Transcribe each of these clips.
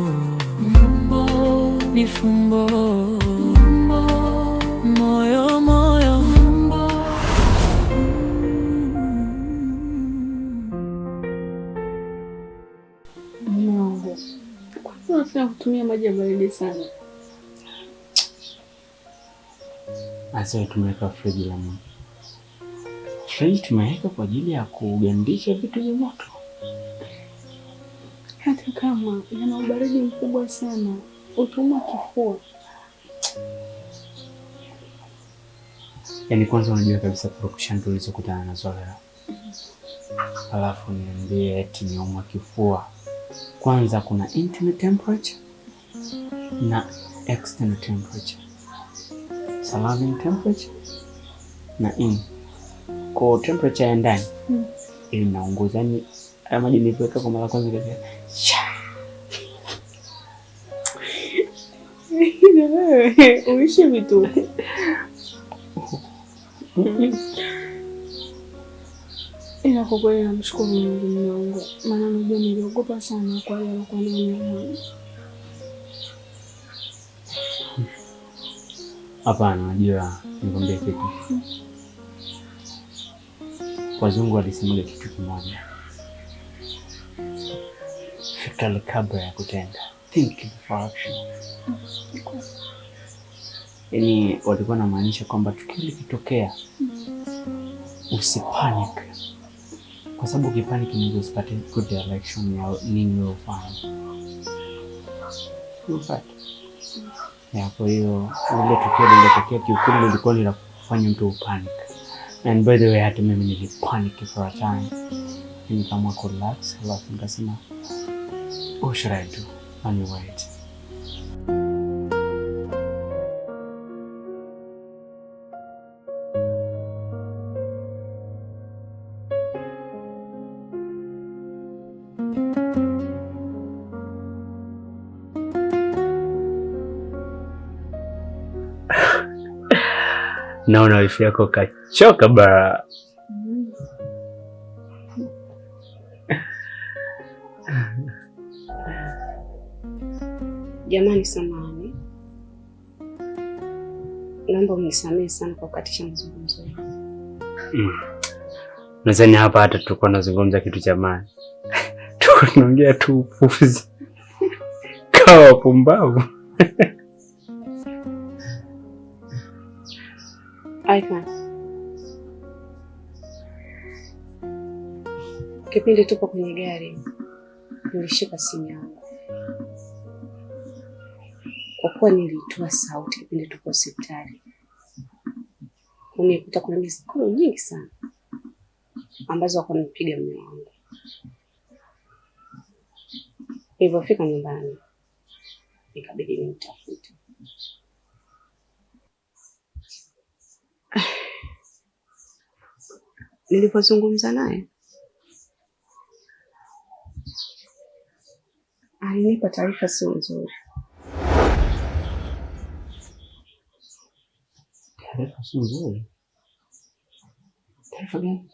Fumbo ni fumbo, moyo moyo fumbo. Mungu, kwa nini unafanya kutumia maji ya baridi sana? Asa tumeweka friji la moto. Friji tumeweka kwa ajili ya kugandisha vitu vya moto. Hata kama yana ubaridi mkubwa sana, utauma kifua. Yaani kwanza unajua kabisa purukushani tulizokutana nazo leo. Alafu niambie eti niumwa kifua. Kwanza kuna internal temperature na external temperature. Surrounding temperature na in. Kwa temperature ya ndani inaunguza, ni maji niliweka kwa mara kwanza kaza. Uishi vitu. Ila kwa kweli namshukuru Mungu mwanangu. Maana najua niliogopa sana kwa yale alikuwa ananiambia. Hapana, najua nikwambie kitu. Wazungu walisema kitu kimoja. Fikiri kabla ya kutenda. Think before action. Yaani walikuwa wanamaanisha kwamba tukio likitokea usipanic. Kwa sababu ukipanic unaweza usipate good direction ya nini ufanye. Unapata. Ya kwa hiyo ile tukio lililotokea kiukweli lilikuwa ni la kufanya mtu upanic. And by the way hata mimi nilipanic for a time. Nikaamua relax, alafu nikasema what should I do? And wait. Naona wifi yako kachoka bara. Jamani, samahani. Naomba unisamehe sana kwa kukatisha mazungumzo yako. Nadhani hapa hata tulikuwa tunazungumza kitu cha maana. Tunaongea tu upuzi. Kawa pumbavu. Aika. Kipindi tupo kwenye gari, nilishika simu yangu. Kwa kuwa nilitoa sauti kipindi tupo hospitali. Nilikuta kuna misimu nyingi sana ambazo wako nipiga mume wangu. Nilipofika nyumbani, nikabidi nimtafute. Nilipozungumza naye, alinipa taarifa sio nzuri. Taarifa sio nzuri? Taarifa gani?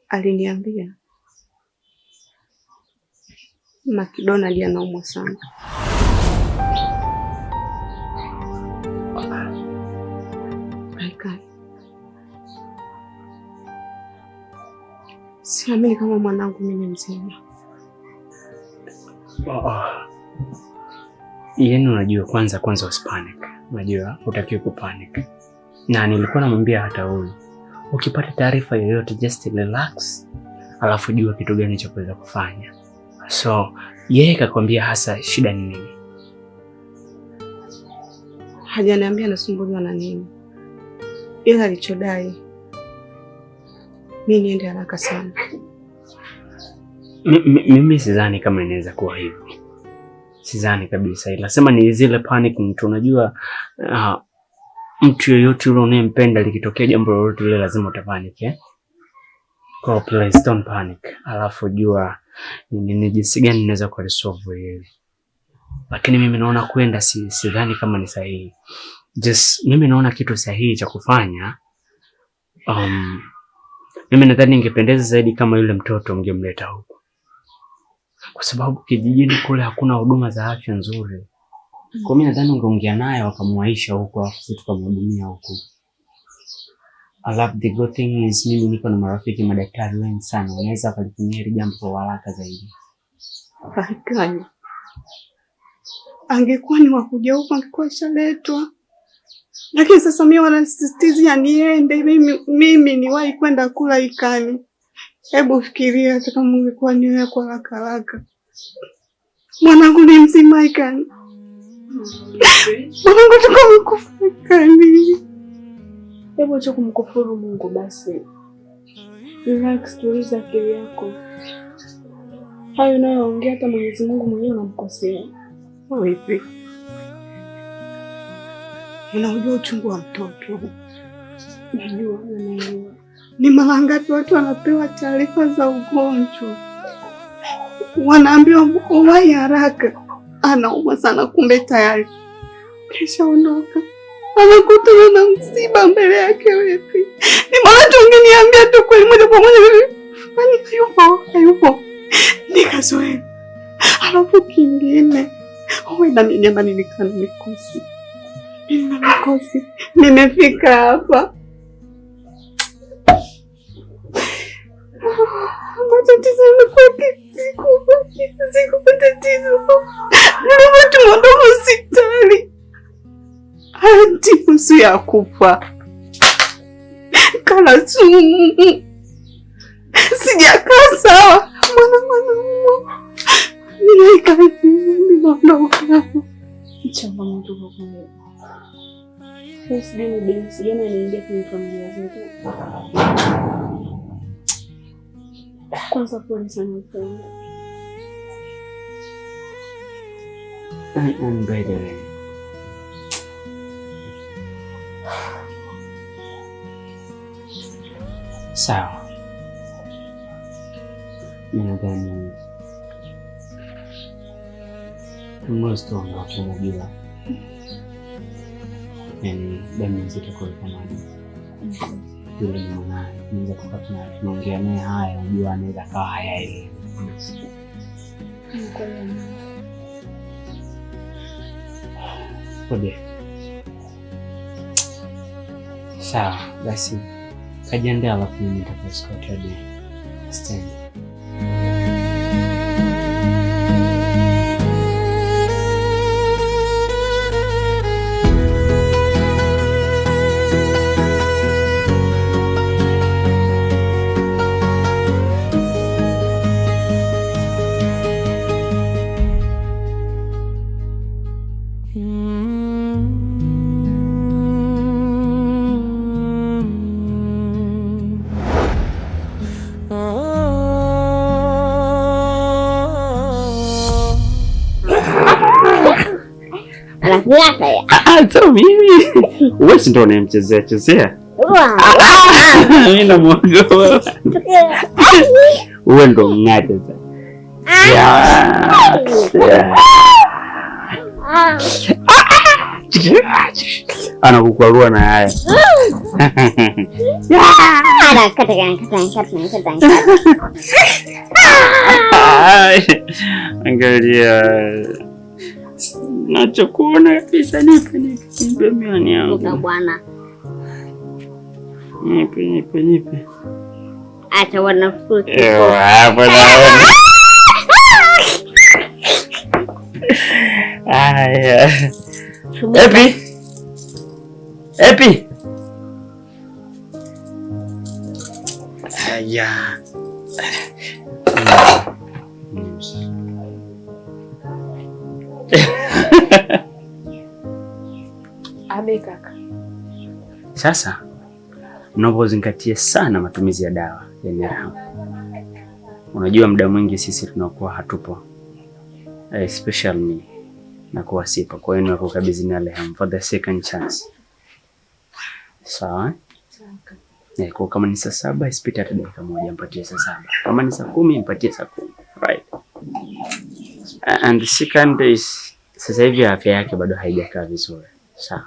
Aliniambia McDonald anaumwa sana. Aika. Siamini kama mwanangu mimi mzima. Yaani unajua kwanza usipanic. Unajua utakiwa kupanic. Na nilikuwa namwambia hata huyu, ukipata taarifa yoyote just relax. Alafu jua kitu gani cha kuweza kufanya. So, yeye kakwambia hasa shida ni nini? Hajaniambia anasumbuliwa na nini. Ila alichodai mimi niende haraka sana. Mimi sidhani kama inaweza kuwa hivyo. Sidhani kabisa. Ila sema ni zile panic mtu unajua mtu yoyote yule unayempenda likitokea jambo lolote lile lazima utapanic, eh? Kwa please don't panic. Alafu jua ni jinsi gani ninaweza ku resolve hili. Lakini mimi naona kwenda sidhani kama ni sahihi. just mimi naona kitu sahihi cha kufanya. Mimi nadhani ingependeza zaidi kama yule mtoto mngemleta huku, kwa sababu kijijini kule hakuna huduma za afya nzuri. Kwa mimi nadhani ungeongea naye wakamwaisha huko, afu sisi tukamhudumia huko. The good thing is mimi niko na marafiki madaktari wengi sana, wanaweza kulifanyia hili jambo kwa haraka zaidi. Hakika angekuwa ni wakuja huko angekuwa shaletwa. Lakini sasa mimi wanasisitizia niende mimi niwahi kwenda kula ikani. Hebu fikiria hata kama ungekuwa ni wewe kwa haraka. Mwanangu ni mzima ikani. Mwanangu tukamkufa ikani. Hebu acha kumkufuru Mungu basi. Relax, tuliza akili yako. Hayo unayoongea hata Mwenyezi Mungu mwenyewe unamkosea. Wewe unajua uchungu wa mtoto. Najua. Ni mara ngapi watu wanapewa taarifa za ugonjwa, wanaambiwa uwahi haraka, anaumwa sana, kumbe tayari kisha ondoka, anakutana na msiba mbele yake. Wewe ni mara tu ungeniambia tu kweli moja kwa moja, hayupo nikazoea. Alafu kingine na mimi jamani, nikana mikosi. Nimefika hapa. Matatizo yamekuwa siku matatizo. Nimetumwa hospitali. Hadi nusu ya kufa. Kala sumu. Sijakaa sawa. Mwana. Ninaondoka. Changamoto kwa kweli. Sijana niingia kwenye familia zetu. Kwanza pole sana upendo. By the way, sawa. Nadhani mmosto ndio unajua. Yani damu nzito kwa maji. Yule ni mwanae, tunaweza tunaongea naye haya, unajua anaweza kawa haya ile. Pode. Sawa, basi kajiandaa, alafu mimi nitakuescort hadi stand. Hata mimi wewe ndio unamchezea. Mimi namuogopa. Wewe ndio mng'ate sasa. Anakukwarua na haya. Angalia. Nachokuona kabisa, nipe miwani yangu. Bwana. Nipe. Acha wanafuti. Hapo naona. Aya. Epi. Aya. Abe kaka. Sasa unapozingatia sana matumizi ya dawa ya Neraha. Unajua muda mwingi sisi tunakuwa hatupo. Especially me. Na kuwa sipo. Kwa hiyo nakukabidhi Neraha for the second chance. Sawa? Sawa. Kwa kama ni saa 7 isipite hata dakika moja, mpatie saa 7. Kama ni saa 10 mpatie saa 10. Right. And the second is sasa hivi afya yake bado haijakaa vizuri. Sawa.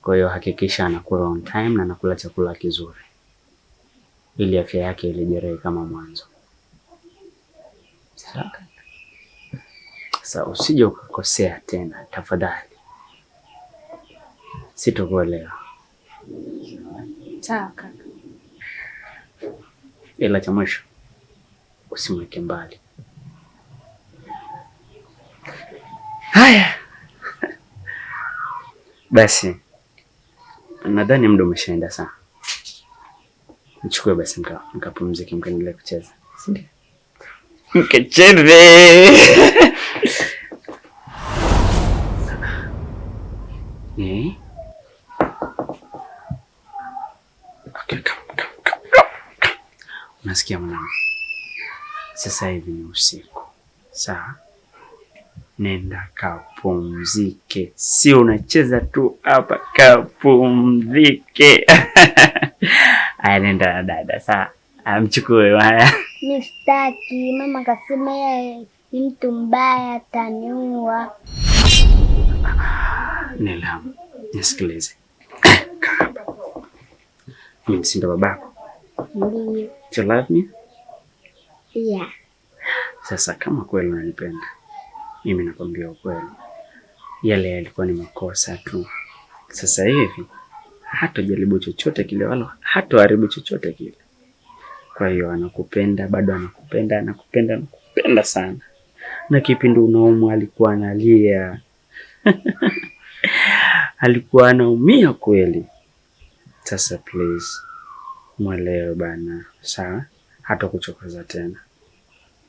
Kwa hiyo hakikisha anakula on time na anakula chakula kizuri ili afya yake irejelee kama mwanzo. Sawa? Sasa usije ukakosea tena tafadhali. Sitokuelewa. Sawa kaka. Ila cha mwisho usimweke mbali. Haya. Basi nadhani muda umeshaenda sana. Nichukue basi mkapumzike mkaendelee kucheza. Ndio. Mkacheze. Okay, come. Unasikia mwanangu? Sasa hivi ni usiku. Sawa? Nenda kapumzike. Sio unacheza tu hapa, kapumzike. Aya, nenda dada. Sawa? Amchukue haya. Mistaki, mama kasema yeye ni mtu mbaya ataniua. Nilam, nisikilize. Mimi si ndo babako? Ndiyo. You love me? Yeah. Sasa kama kweli unanipenda, mimi nakwambia ukweli. Yale yalikuwa ni makosa tu. Sasa hivi hatojaribu chochote kile wala hatoharibu chochote kile. Kwa hiyo anakupenda, bado anakupenda sana. Na kipindi unaumwa alikuwa analia. Alikuwa anaumia kweli. Sasa please, mwelewe bana, sawa? Hata kuchokoza tena.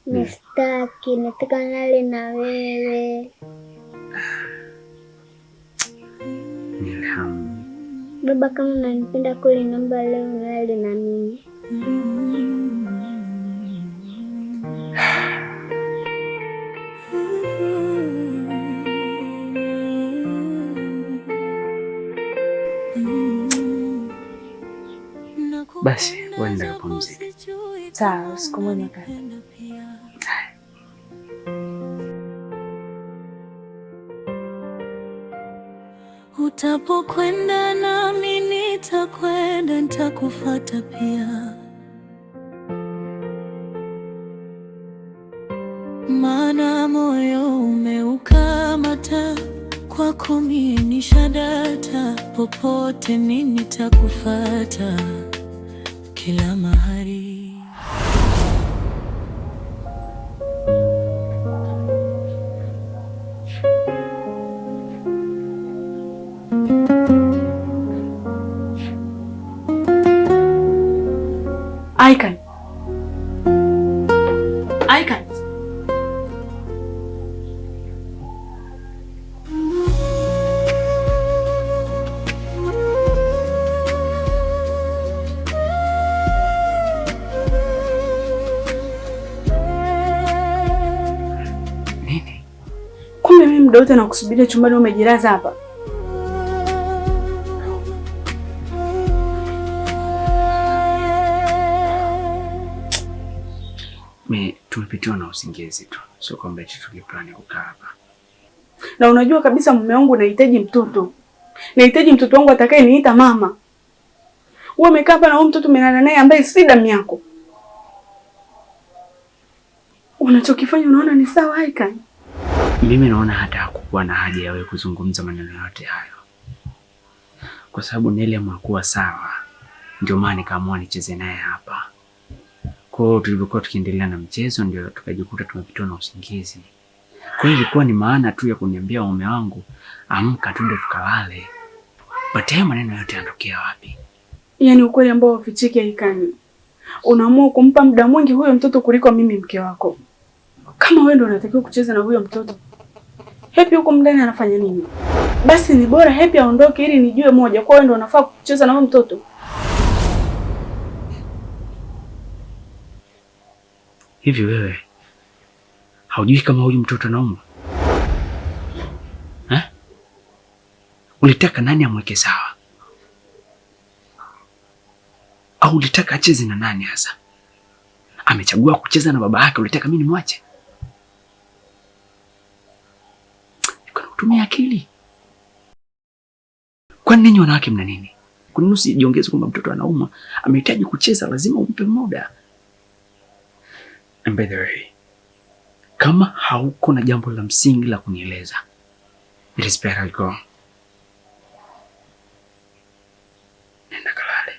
Mistaki, nataka nale na wewe. Nilhamu. Baba, kama unanipenda kweli, naomba leo nale na mimi. Basi, wenda kupumzika. Sawa, usiku mwema kaka. Utapokwenda nami nitakwenda, nitakufuata pia. Maana moyo umeukamata, kwako mimi ni shadata. Popote mimi nitakufuata, kila mahali. Aikan. Nini? Kumbe mimi muda wote nakusubiria chumbani umejilaza hapa. Tumepitiwa na usingizi tu. Sio kwamba eti tuliplani kukaa hapa. Na unajua kabisa mume wangu nahitaji mtoto. Nahitaji mtoto wangu atakaye niita mama. Wewe umekaa hapa na huyo mtoto umelala naye ambaye si damu yako. Unachokifanya unaona ni sawa Aikan? Mimi naona hata hakukuwa na haja ya wewe kuzungumza maneno yote hayo. Kwa sababu Neli amekuwa sawa. Ndio maana nikaamua nicheze naye hapa. Kwa hiyo tulivyokuwa tukiendelea na mchezo ndio tukajikuta tumepitwa na usingizi. Kwa hiyo ilikuwa ni maana tu ya kuniambia mume wangu, amka twende tukalale. But hayo maneno yote yanatokea wapi? Yaani ukweli ambao ufichiki Aikan. Unaamua kumpa muda mwingi huyo mtoto kuliko mimi mke wako. Kama wewe ndio unatakiwa kucheza na huyo mtoto, Happy huko ndani anafanya nini? Basi ni bora Happy aondoke ili nijue moja kwa wewe ndio unafaa kucheza na huyo mtoto. Hivi wewe haujui kama huyu mtoto anaumwa? Ulitaka nani amweke sawa? Au ulitaka acheze na nani hasa? Amechagua kucheza na baba yake, ulitaka mimi nimwache? Kuna kutumia akili. Kwani Kwani ninyi wanawake mna nini? Kwa nini usijiongeze kwamba mtoto anauma, amehitaji kucheza, lazima umpe muda? And by the way, kama hauko na jambo la msingi la kunieleza, it is better go. Nenda kalale.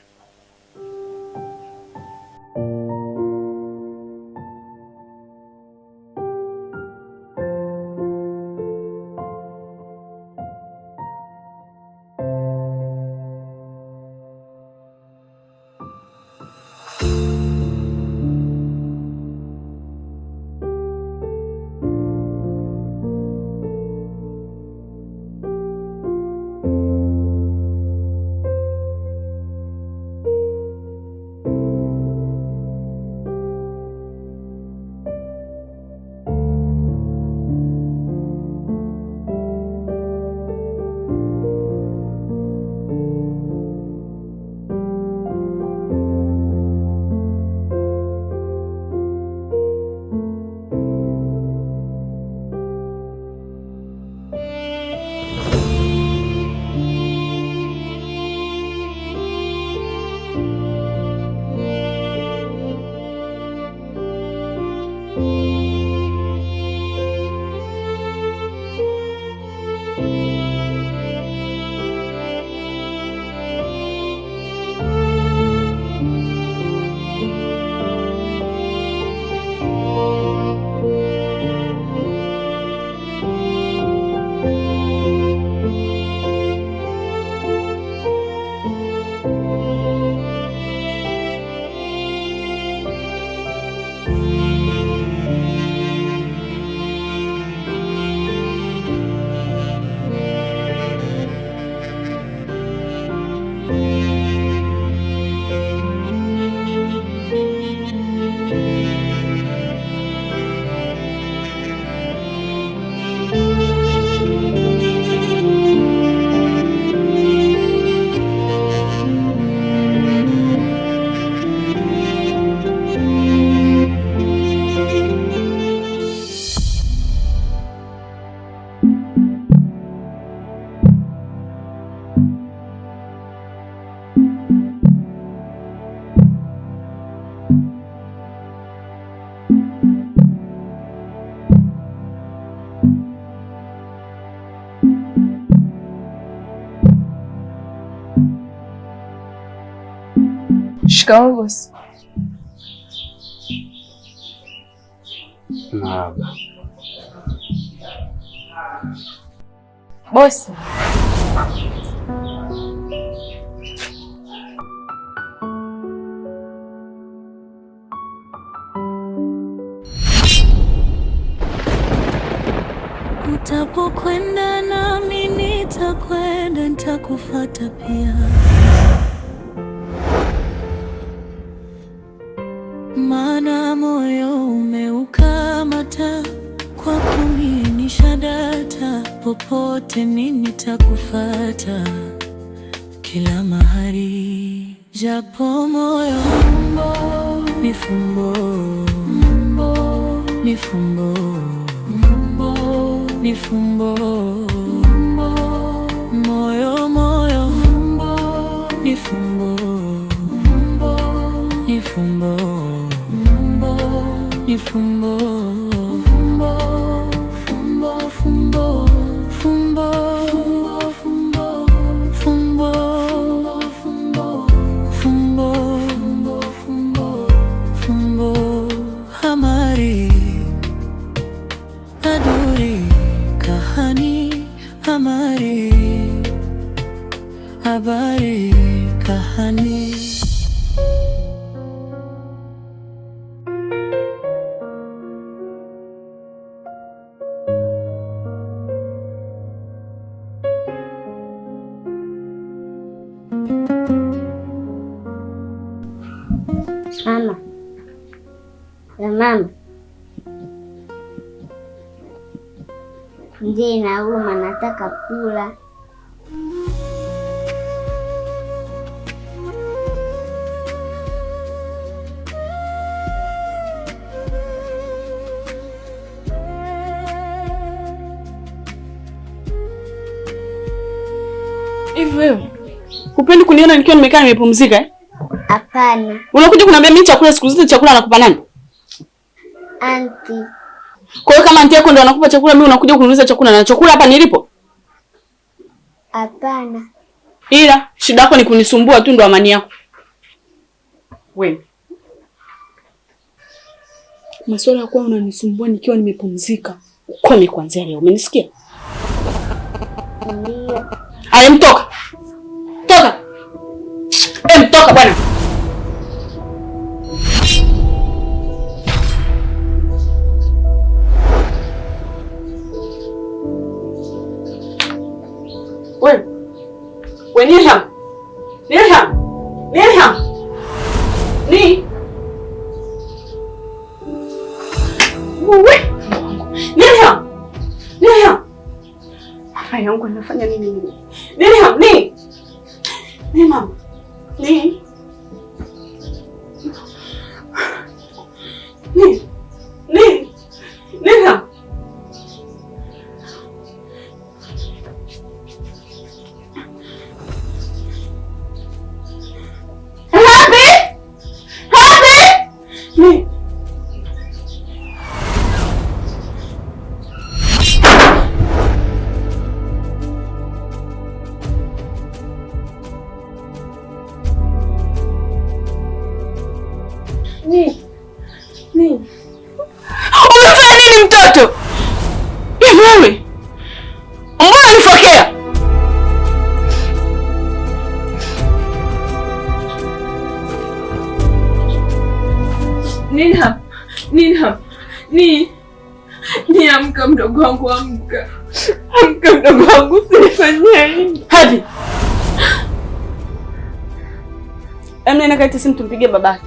Shikamoo bosi. Marahaba. Bosi. Utapokwenda nami nitakwenda, nitakufuata pia. Maana moyo umeukamata, kwako mimi ni shadata. Popote mimi nitakufuata, kila mahali. Japo moyo ni fumbo, ni fumbo, ni fumbo. Moyo ni fumbo, ni fumbo, ni fumbo, fumbo, fumbo, fumbo, fumbo, fumbo, fumbo, fumbo, fumbo. Hamari, aduri, kahani, hamari, habari, kahani. Mama, ya mama, njaa inauma, nataka kula. Hivi wewe Hupendi kuniona nikiwa nimekaa nimepumzika eh? Hapana. Unakuja kuniambia mimi chakula siku zote chakula anakupa nani? Aunti. Kwa hiyo kama aunti yako ndio anakupa chakula, mimi unakuja kuniuliza chakula na chakula hapa nilipo? Hapana. Ila shida yako ni kunisumbua tu, ndo amani yako. Wewe. Masuala ya kuwa unanisumbua nikiwa nimepumzika. Ukome kuanzia leo, umenisikia? Ndio. Haya, mtoka. Toka. Mtoka bwana. Wewe Nilham. Nilham. Nilham. Ni. Wewe. Nilham. Nilham. Hapa yangu anafanya nini mimi? Nilham, ni. Ni mama. Ni. Ni. Ni. Nilham. Unafanya nini mtoto? Hivi wewe? Mbona unifokea? Nilham. Ni amka mdogo wangu, amka. Amka mdogo wangu, usinifanyie hivi. Hadi. Nenda kaita simu tumpigie babake.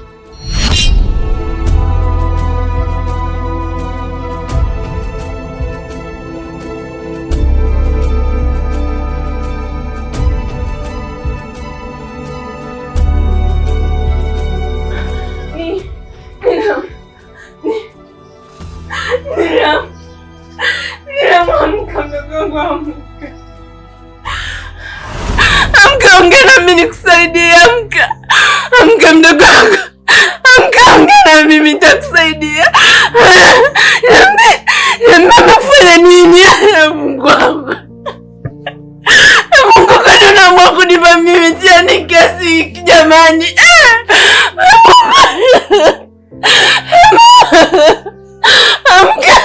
Amka, ongea na mimi nikusaidie. Amka mdogo wangu. Amka, ongea na mimi nitakusaidia. Nimefanya nini? Mungu wangu. Mungu, kwani unaamua kunipa mimi mtihani kiasi hiki jamani? Amka.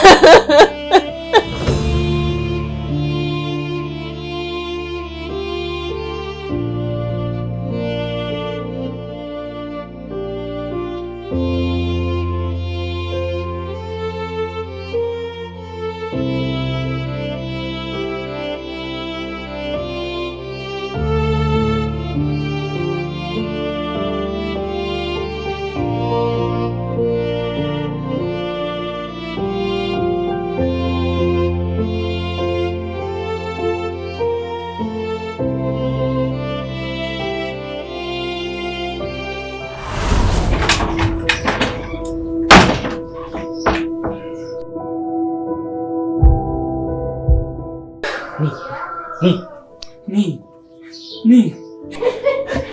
Ni.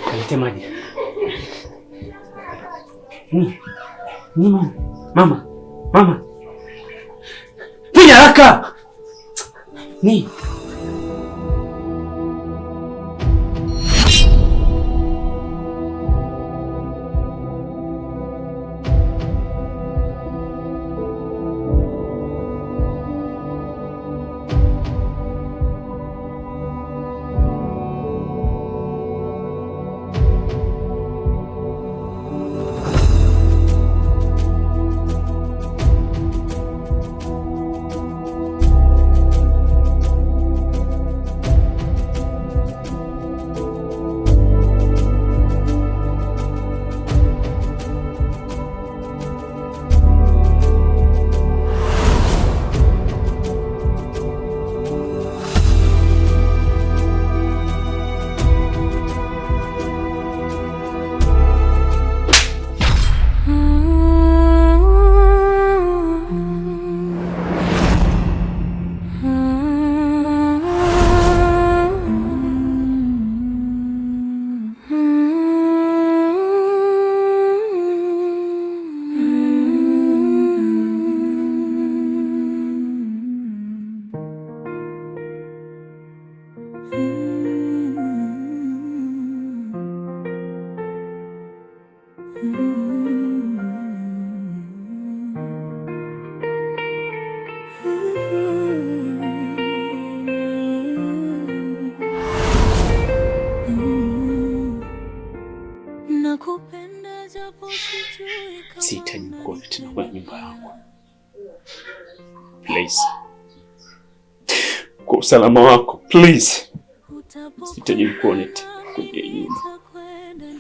Kalete maji. Ni mama. Fanya haraka. Ni. Sihitaji kuona tena kwenye nyumba yangu. Please. Kwa usalama wako, please. Sihitaji kuona tena kwenye nyumba.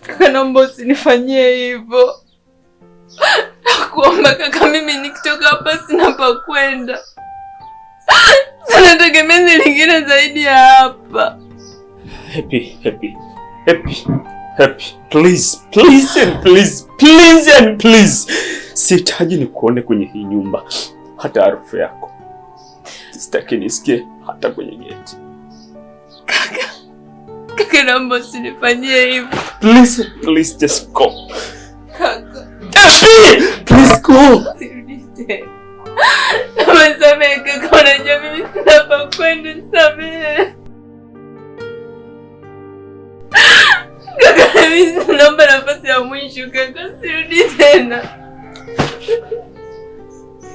Kaka, naomba usinifanyie hivyo. Nakuomba kaka, mimi nikitoka hapa sina pa kwenda. Sina tegemezi lingine zaidi ya hapa. Happy. Please and please. Sihitaji nikuone kwenye hii nyumba. Hata harufu yako sitaki nisikie hata kwenye geti. Kaka, naomba usinifanyie hivyo. Please just go. Kaka. Please go. Nisamehe kaka, unajua mimi sina pa kwenda, nisamehe. Kaka, mimi naomba nafasi ya mwisho kaka, sirudi tena.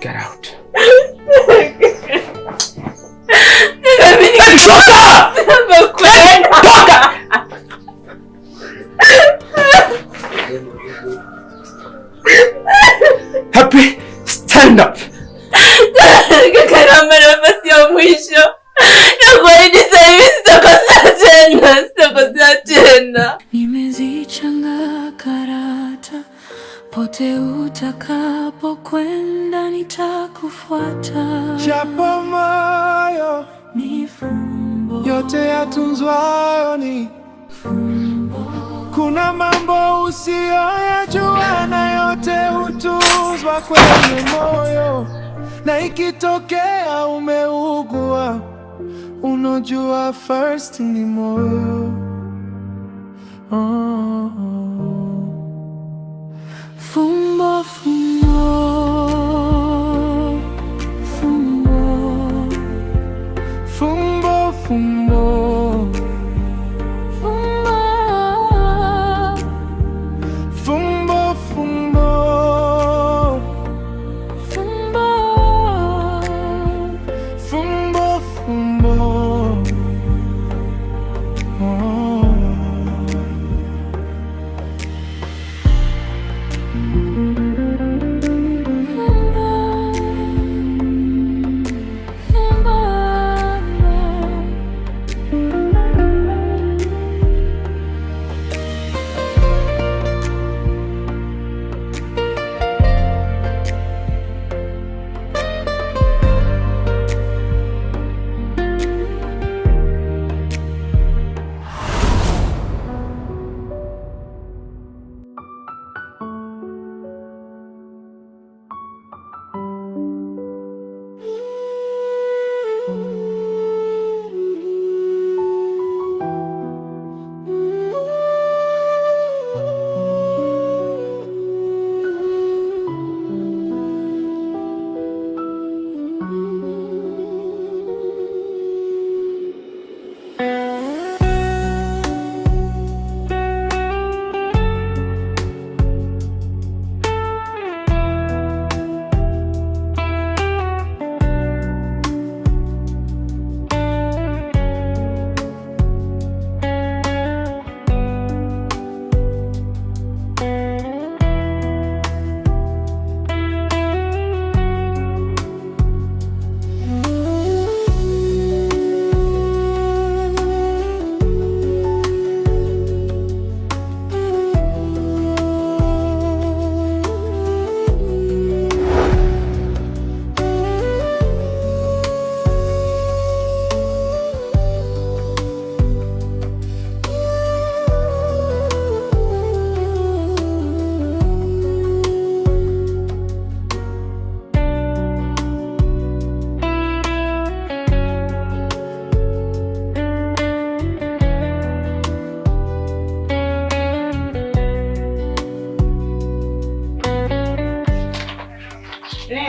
Get out. Kaka, mimi sina pa kwenda. Happy, stand up. Kaka, naomba nafasi ya mwisho. Nakuahidi sasa hivi sitakosea tena. Nimezichanga karata, pote utakapo kwenda nitakufuata. Japo moyo Ni fumbo, yote yatunzwayo ni fumbo. kuna mambo usiyoyajua na yote hutunzwa kwenye moyo, na ikitokea umeugua unojua first ni moyo. Fumbo, fumbo, fumbo, Fumbo, fumbo, fumbo, fumbo, fumbo, fumbo. fumbo, fumbo.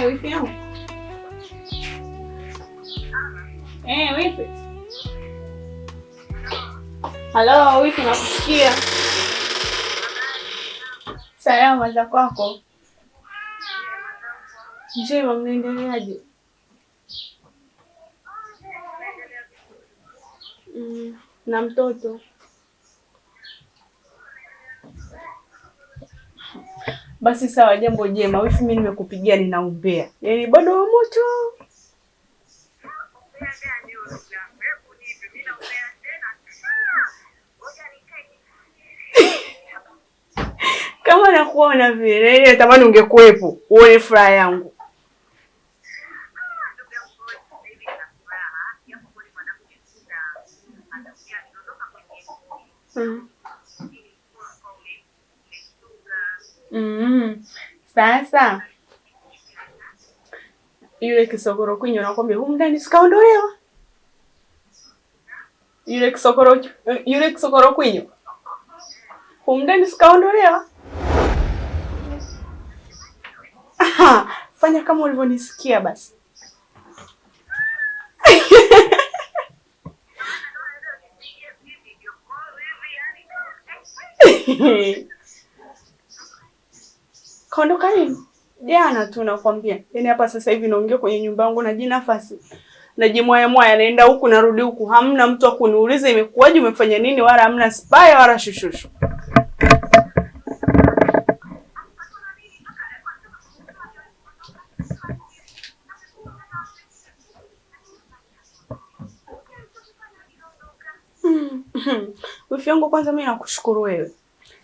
Wifi yangu. Wifi. Halo, wifi nakusikia. Salama za kwako? Njema, mnaendeleaje? Na mtoto? Basi sawa, jambo jema. Wifi, mimi nimekupigia ninaumbea. Yaani bado wa moto. Kama nakuona vile, natamani ungekuepo uone furaha yangu. Sasa yule kisokoro kwinyo nakwambia humu ndani sikaondolewa. Yule kisokoro kwinyo humu ndani sikaondolewa. Fanya kama ulivyonisikia basi. Kaondoka nini? Jana tu nakwambia. Yaani hapa sasa hivi naongea kwenye nyumba yangu na jinafasi. Najimwaya naenda huku narudi huku. Hamna mtu akuniuliza imekuwaje, umefanya nini, wala hamna spaya wala shushushu. Wifi yangu, kwanza mimi nakushukuru wewe.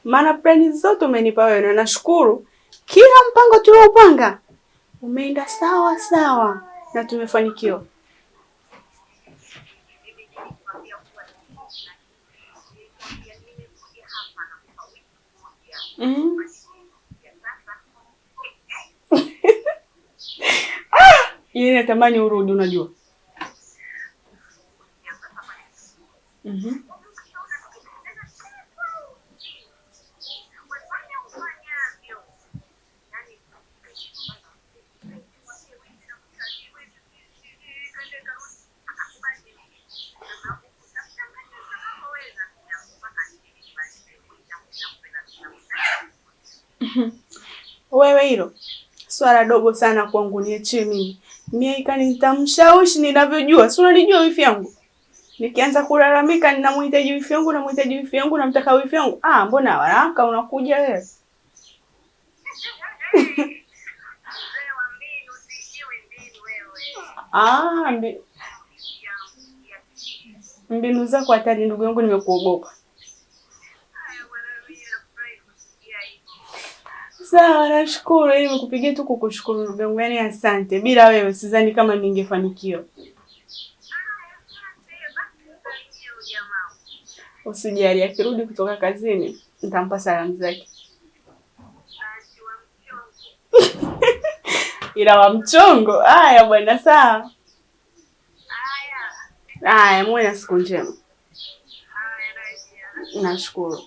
Maana plani zote umenipa wewe na nashukuru. Kila mpango tuliopanga umeenda sawa sawa na tumefanikiwa. Yeye natamani urudi, unajua. Wewe hilo swala dogo sana kwangu, niachie mimi. Mimi nitamshawishi ninavyojua. Si unanijua wifi yangu? Nikianza kulalamika ninamhitaji wifi yangu, namtaka wifi yangu. Mbona haraka unakuja wewe? Mbinu zako hatari ndugu yangu, nimekuogopa. Sawa, nashukuru. Nimekupigia tu kukushukuru ndugu yangu. Yaani asante. Bila wewe sidhani kama ningefanikiwa. Usijali, akirudi kutoka kazini nitampa salamu zake. Ila wa mchongo. Haya bwana, sawa. Haya, muwe na siku njema. Nashukuru.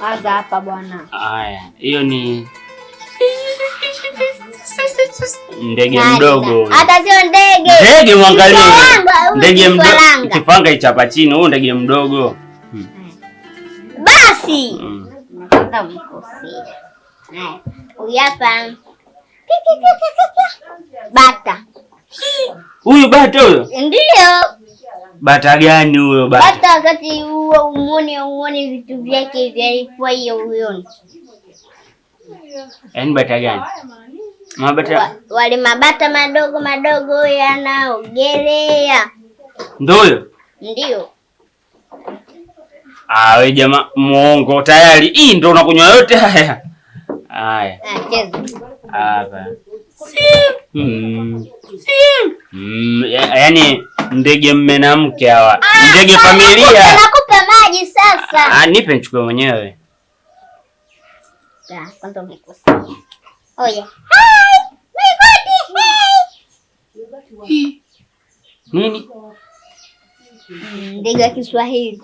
Aza hapa bwana. Haya, hiyo ni ndege mdogo. Hata sio ndege. Ndege mwangalie. Ndege mdogo. Kifanga ichapa chini, huo ndege mdogo. Basi. Nataka mkosea. Haya, huyu hapa. Bata. Huyu bata huyo? Ndio. Bata gani huyo bata? Bata wakati huo umuone vitu vyake vya hiyo huyo. Yaani bata gani? Mabata wale mabata madogo yanaogelea. Ndio huyo? Ndio. We jamaa muongo tayari. Hii ndio unakunywa yote haya. Haya. Cheza. Hapa. Yaani ndege mme na mke hawa. Ndege familia. Nakupa maji sasa. Nipe nichukue mwenyewe. Kwanza umekosea. Oya. Hi. My God. Hey. Nini? Ndege wa Kiswahili.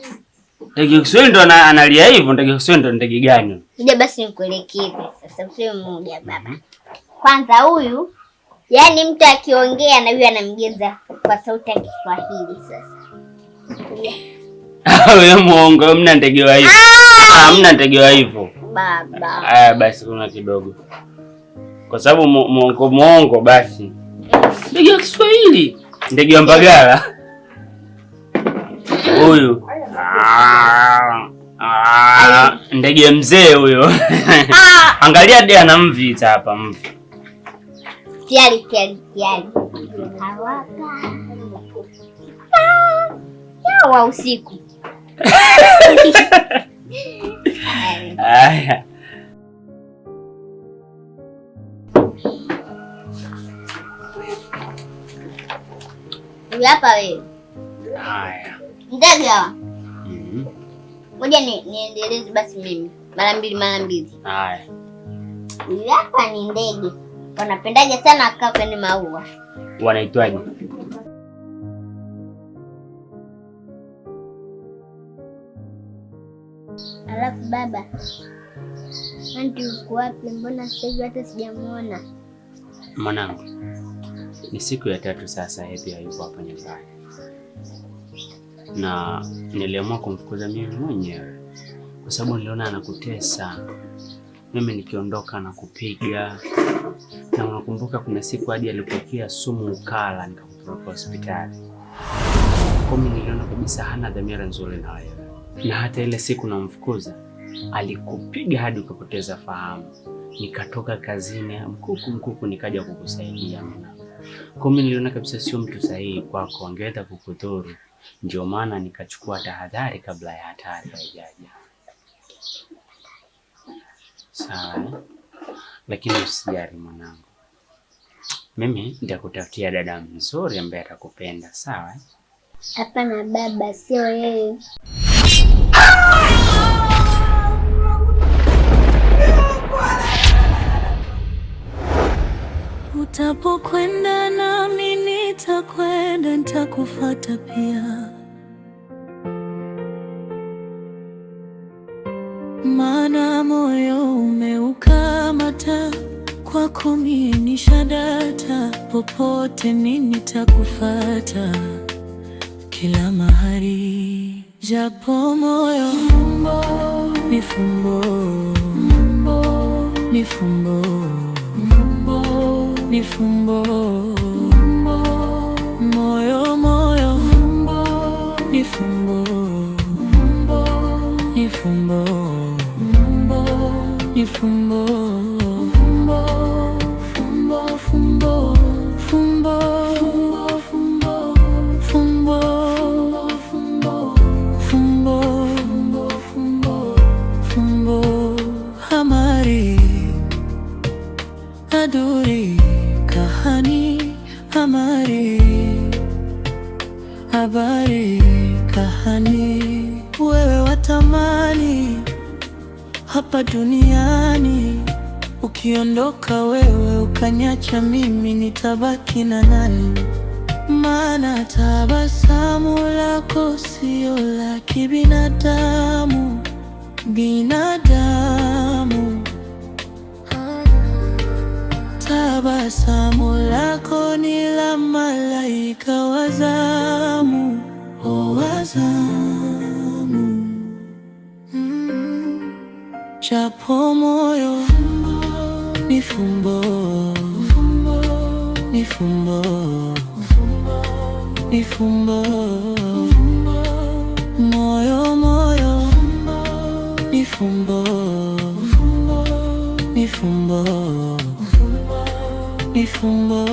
Ndege wa Kiswahili ndo analia hivyo? Ndege wa Kiswahili ndo ndege gani? Kuja basi nikuelekeze sasa, mseme mmoja baba. Kwanza huyu, yaani mtu akiongea na huyu anamgeza kwa sauti ya Kiswahili sasa. Wewe muongo, mna ndege wa hivyo. Mna ndege wa hivyo. Baba. Basi kuna kidogo. Kwa sababu muongo basi. Ndege wa Kiswahili, ndege wa Mbagala. Huyu. Ndege mzee huyo. Angalia dia na mvi hapa mvi. Kiali. Hawapa. Yawa usiku. Haya. Hapa wewe. Haya. Ndege hawa. Ngoja niendeleze basi mimi. Mara mbili. Haya. Hapa ni ndege. Wanapendaje sana kukaa kwenye maua. Wanaitwaje? Alafu baba, anti uko wapi? Mbona sasa hivi hata sijamuona? Mwanangu, ni siku ya 3 sasa hivi hayupo hapa nyumbani. Na niliamua kumfukuza mimi mwenyewe kwa sababu niliona anakutesa. Mimi nikiondoka na kupiga. Na unakumbuka kuna siku hadi alipokea sumu ukala nikakupeleka hospitali. Kwa mimi niliona kabisa hana dhamira nzuri na wewe. Na hata ile siku namfukuza alikupiga hadi ukapoteza fahamu. Nikatoka kazini mkuku nikaja kukusaidia mwana. Kwa mimi niliona kabisa sio mtu sahihi kwako, angeweza kukudhuru. Ndio maana nikachukua tahadhari kabla ya hatari haijaja. Sawa. Lakini usijali mwanangu. Mimi nitakutafutia dada mzuri ambaye atakupenda, sawa? Hapana baba, sio yeye. Utapokwenda nami nitakwenda, nitakufuata pia. Maana moyo umeukamata, kwako mimi ni shadata. Popote nitakufuata, kila mahali. Japo moyo ni fumbo, ni fumbo, ni fumbo, moyo ni fumbo, ni fumbo, ni fumbo, fumbo, fumbo, hamari, aduri, kahani, hamari, habari, kahani. Wewe watamani hapa duniani, ukiondoka wewe ukaniacha mimi, nitabaki na nani? Maana tabasamu lako sio la kibinadamu, binadamu. Tabasamu lako ni la malaika wazamu, wazamu. Japo moyo ni fumbo, ni fumbo, ni fumbo, moyo ni fumbo, ni fumbo, ni fumbo.